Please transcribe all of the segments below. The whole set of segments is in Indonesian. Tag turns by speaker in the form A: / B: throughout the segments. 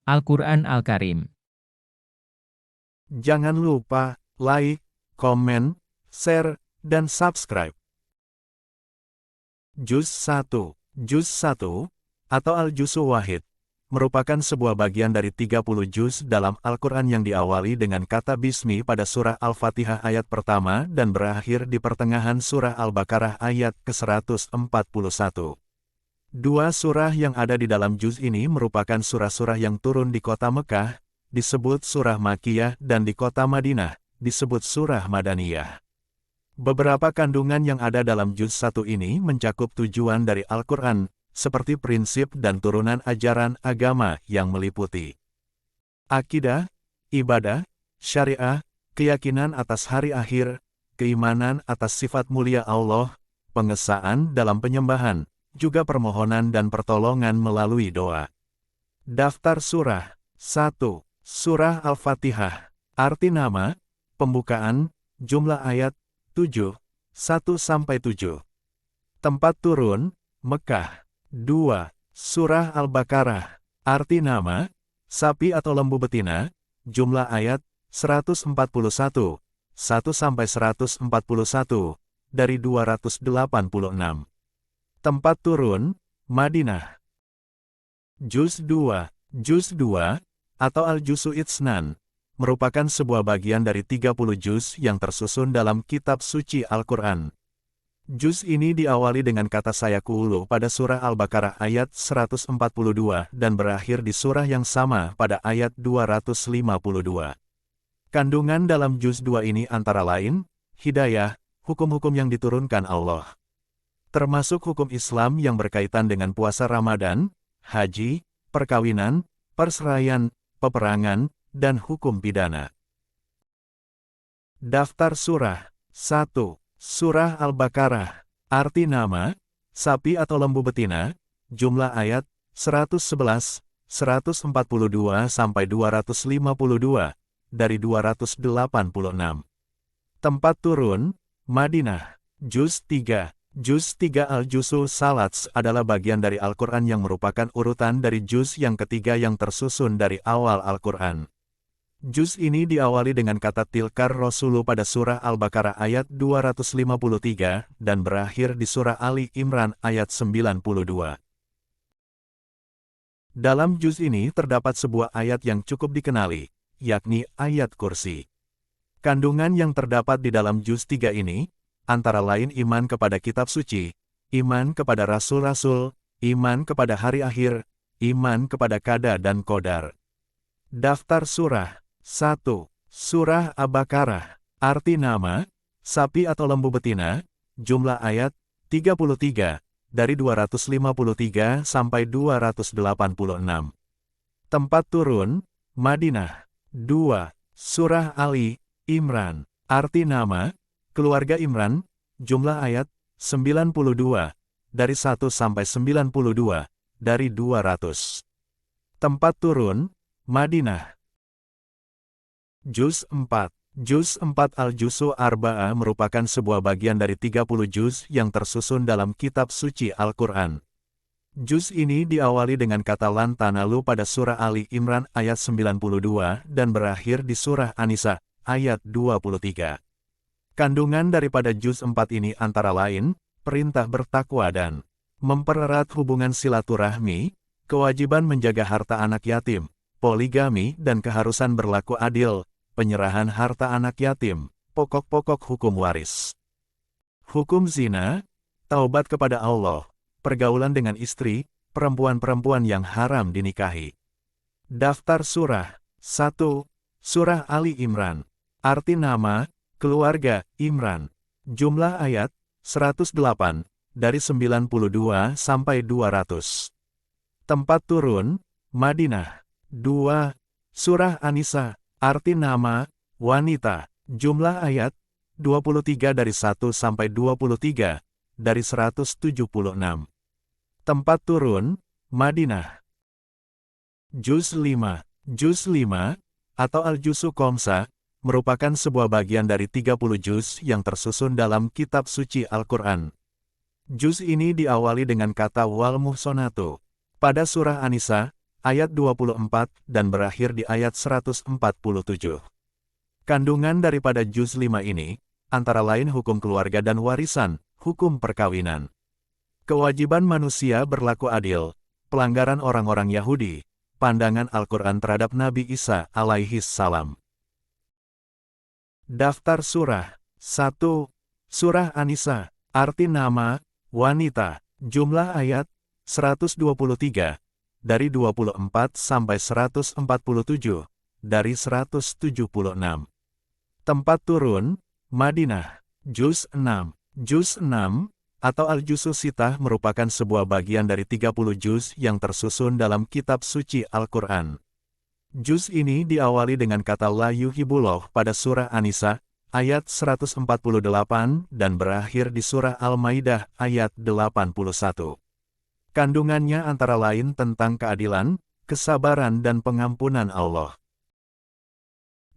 A: Al-Quran Al-Karim.
B: Jangan lupa like, komen, share, dan subscribe. Juz 1. Juz 1, atau Al-Juz'u Wahid, merupakan sebuah bagian dari 30 juz dalam Al-Quran yang diawali dengan kata Bismi pada surah Al-Fatihah ayat pertama dan berakhir di pertengahan surah Al-Baqarah ayat ke-141. Dua surah yang ada di dalam juz ini merupakan surah-surah yang turun di kota Mekah, disebut surah Makkiyah, dan di kota Madinah, disebut surah Madaniyah. Beberapa kandungan yang ada dalam juz 1 ini mencakup tujuan dari Al-Quran, seperti prinsip dan turunan ajaran agama yang meliputi akidah, ibadah, syariah, keyakinan atas hari akhir, keimanan atas sifat mulia Allah, pengesaan dalam penyembahan, juga permohonan dan pertolongan melalui doa. Daftar surah 1. Surah Al-Fatihah. Arti nama, pembukaan, jumlah ayat, 7, 1-7. Tempat turun, Mekah. 2. Surah Al-Baqarah. Arti nama, sapi atau lembu betina, jumlah ayat, 141, 1-141, dari 286. Tempat turun, Madinah. Juz 2. Juz 2, atau Al-Juz'u Itsnan, merupakan sebuah bagian dari 30 juz yang tersusun dalam kitab suci Al-Quran. Juz ini diawali dengan kata sayaqulu pada surah Al-Baqarah ayat 142 dan berakhir di surah yang sama pada ayat 252. Kandungan dalam juz 2 ini antara lain, hidayah, hukum-hukum yang diturunkan Allah, termasuk hukum Islam yang berkaitan dengan puasa Ramadan, haji, perkawinan, perceraian, peperangan, dan hukum pidana. Daftar surah 1. Surah Al-Baqarah. Arti nama, sapi atau lembu betina, jumlah ayat, 111, 142-252, dari 286. Tempat turun, Madinah. Juz 3. Juz 3 Al-Juz'u Salats adalah bagian dari Al-Quran yang merupakan urutan dari juz yang ketiga yang tersusun dari awal Al-Quran. Juz ini diawali dengan kata Tilkar Rasulu pada surah Al-Baqarah ayat 253 dan berakhir di surah Ali Imran ayat 92. Dalam juz ini terdapat sebuah ayat yang cukup dikenali, yakni ayat kursi. Kandungan yang terdapat di dalam juz 3 ini, antara lain iman kepada kitab suci, iman kepada rasul-rasul, iman kepada hari akhir, iman kepada qada dan qadar. Daftar surah 1. Surah Al-Baqarah. Arti nama, sapi atau lembu betina, jumlah ayat, 33, dari 253 sampai 286. Tempat turun, Madinah. 2. Surah Ali Imran. Arti nama, keluarga Imran, jumlah ayat, 92, dari 1 sampai 92, dari 200. Tempat turun, Madinah. Juz 4. Juz 4 Al-Juz'u Arba'ah merupakan sebuah bagian dari 30 juz yang tersusun dalam kitab suci Al-Quran. Juz ini diawali dengan kata lan tanalu pada surah Ali Imran ayat 92 dan berakhir di surah An-Nisa ayat 23. Kandungan daripada juz 4 ini antara lain, perintah bertakwa dan mempererat hubungan silaturahmi, kewajiban menjaga harta anak yatim, poligami dan keharusan berlaku adil, penyerahan harta anak yatim, pokok-pokok hukum waris, hukum zina, taubat kepada Allah, pergaulan dengan istri, perempuan-perempuan yang haram dinikahi. Daftar surah 1. Surah Ali Imran. Arti nama, keluarga Imran. Jumlah ayat, 108, dari 92 sampai 200. Tempat turun, Madinah. 2. Surah An-Nisa. Arti nama, wanita. Jumlah ayat, 23 dari 1 sampai 23, dari 176. Tempat turun, Madinah. Juz 5. Juz 5, atau Al-Juz'u Khomsah, merupakan sebuah bagian dari 30 juz yang tersusun dalam kitab suci Al-Quran. Juz ini diawali dengan kata wal muhsonatu pada surah An-Nisa ayat 24, dan berakhir di ayat 147. Kandungan daripada juz 5 ini, antara lain hukum keluarga dan warisan, hukum perkawinan. Kewajiban manusia berlaku adil, pelanggaran orang-orang Yahudi, pandangan Al-Quran terhadap Nabi Isa alaihi salam. Daftar surah. 1. Surah An-Nisa. Arti nama, wanita. Jumlah ayat, 123. Dari 24 sampai 147. Dari 176. Tempat turun, Madinah. Juz 6. Juz 6, atau Al-Juzu Sittah merupakan sebuah bagian dari 30 juz yang tersusun dalam kitab suci Al-Quran. Juz ini diawali dengan kata la yuhibbullah pada surah An-Nisa, ayat 148, dan berakhir di surah Al-Maidah, ayat 81. Kandungannya antara lain tentang keadilan, kesabaran dan pengampunan Allah.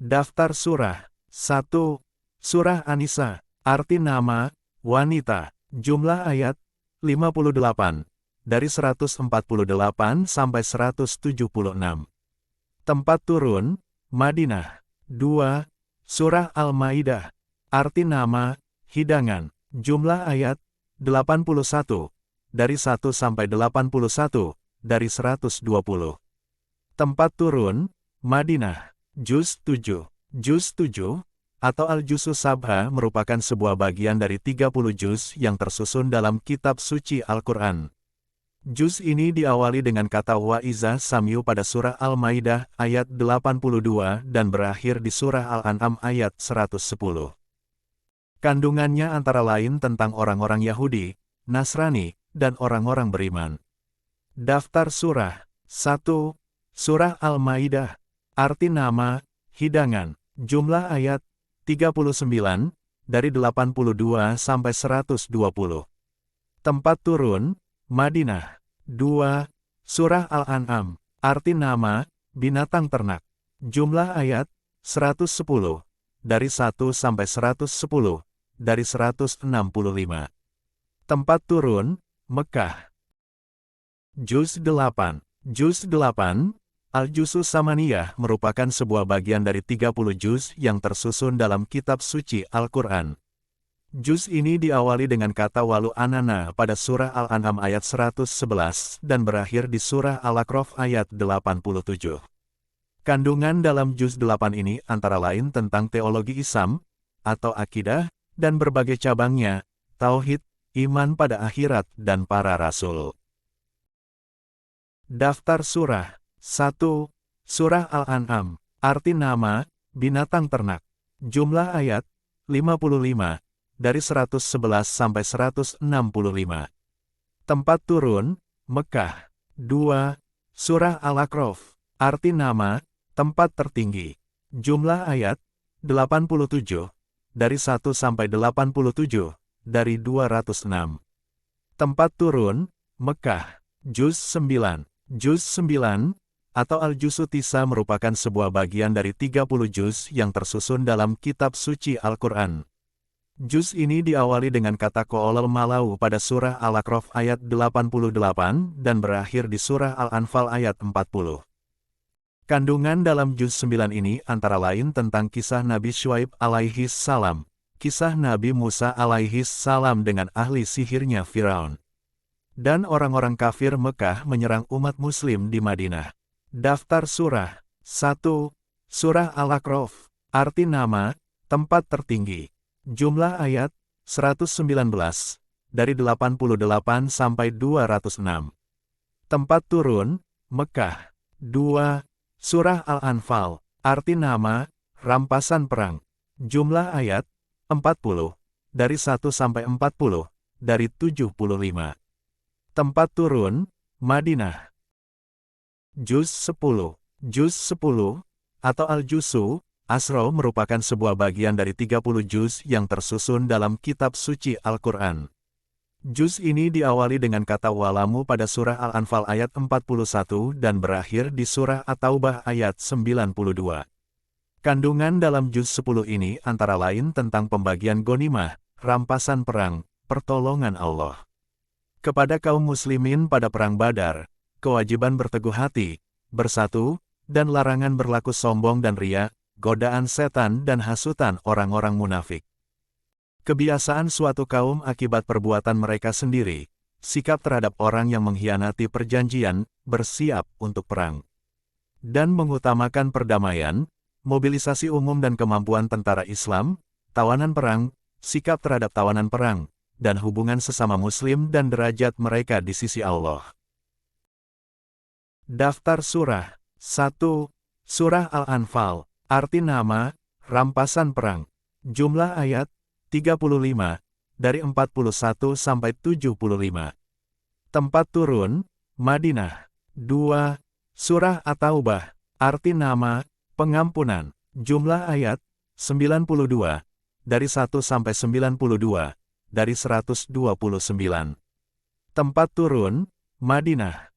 B: Daftar surah. 1. Surah An-Nisa. Arti nama, wanita. Jumlah ayat, 58. Dari 148 sampai 176. Tempat turun, Madinah. 2. Surah Al-Maidah. Arti nama, hidangan. Jumlah ayat, 81. Dari 1 sampai 81, dari 120. Tempat turun, Madinah. Juz 7. Juz 7, atau Al-Juzu Sabha merupakan sebuah bagian dari 30 juz yang tersusun dalam kitab suci Al-Quran. Juz ini diawali dengan kata wa iza sami'u pada surah Al-Maidah ayat 82 dan berakhir di surah Al-An'am ayat 110. Kandungannya antara lain tentang orang-orang Yahudi, Nasrani, dan orang-orang beriman. Daftar surah. 1. Surah Al-Maidah. Arti nama, hidangan. Jumlah ayat, 39, dari 82 sampai 120. Tempat turun, Madinah. 2. Surah Al-An'am. Arti nama, binatang ternak. Jumlah ayat, 110. Dari 1 sampai 110. Dari 165. Tempat turun, Mekah. Juz 8. Juz 8, Al-Juzu Samaniyah merupakan sebuah bagian dari 30 juz yang tersusun dalam kitab suci Al-Quran. Juz ini diawali dengan kata walu anana pada surah Al-An'am ayat 111 dan berakhir di surah Al-A'raf ayat 87. Kandungan dalam juz 8 ini antara lain tentang teologi Islam, atau akidah, dan berbagai cabangnya, tauhid, iman pada akhirat, dan para rasul. Daftar surah. 1. Surah Al-An'am. Arti nama, binatang ternak. Jumlah ayat, 55. Dari 111 sampai 165. Tempat turun, Mekah. 2. Surah Al-A'raf. Arti nama, tempat tertinggi. Jumlah ayat, 87. Dari 1 sampai 87. Dari 206. Tempat turun, Mekah. Juz 9. Juz 9, atau Al-Juzu Tisa merupakan sebuah bagian dari 30 juz yang tersusun dalam kitab suci Al-Quran. Juz ini diawali dengan kata Qa'olal Malau pada surah Al-A'raf ayat 88 dan berakhir di surah Al-Anfal ayat 40. Kandungan dalam juz 9 ini antara lain tentang kisah Nabi Syuaib alaihi salam, kisah Nabi Musa alaihi salam dengan ahli sihirnya Firaun, dan orang-orang kafir Mekah menyerang umat muslim di Madinah. Daftar surah. 1. Surah Al-A'raf. Arti nama, tempat tertinggi. Jumlah ayat, 119. Dari 88 sampai 206. Tempat turun, Mekah. 2. Surah Al-Anfal. Arti nama, rampasan perang. Jumlah ayat, 40. Dari 1 sampai 40. Dari 75. Tempat turun, Madinah. Juz 10. Juz 10, atau Al-Juzu Asra merupakan sebuah bagian dari 30 juz yang tersusun dalam kitab suci Al-Quran. Juz ini diawali dengan kata walamu pada surah Al-Anfal ayat 41 dan berakhir di surah At-Taubah ayat 92. Kandungan dalam juz 10 ini antara lain tentang pembagian ghanimah, rampasan perang, pertolongan Allah kepada kaum muslimin pada perang Badar, kewajiban berteguh hati, bersatu, dan larangan berlaku sombong dan ria, godaan setan dan hasutan orang-orang munafik. Kebiasaan suatu kaum akibat perbuatan mereka sendiri, sikap terhadap orang yang mengkhianati perjanjian, bersiap untuk perang, dan mengutamakan perdamaian, mobilisasi umum dan kemampuan tentara Islam, tawanan perang, sikap terhadap tawanan perang, dan hubungan sesama muslim dan derajat mereka di sisi Allah. Daftar Surah 1. Surah Al-Anfal. Arti nama, rampasan perang. Jumlah ayat, 35, dari 41 sampai 75. Tempat turun, Madinah. 2. Surah At-Taubah. Arti nama, pengampunan. Jumlah ayat, 92, dari 1 sampai 92, dari 129. Tempat turun, Madinah.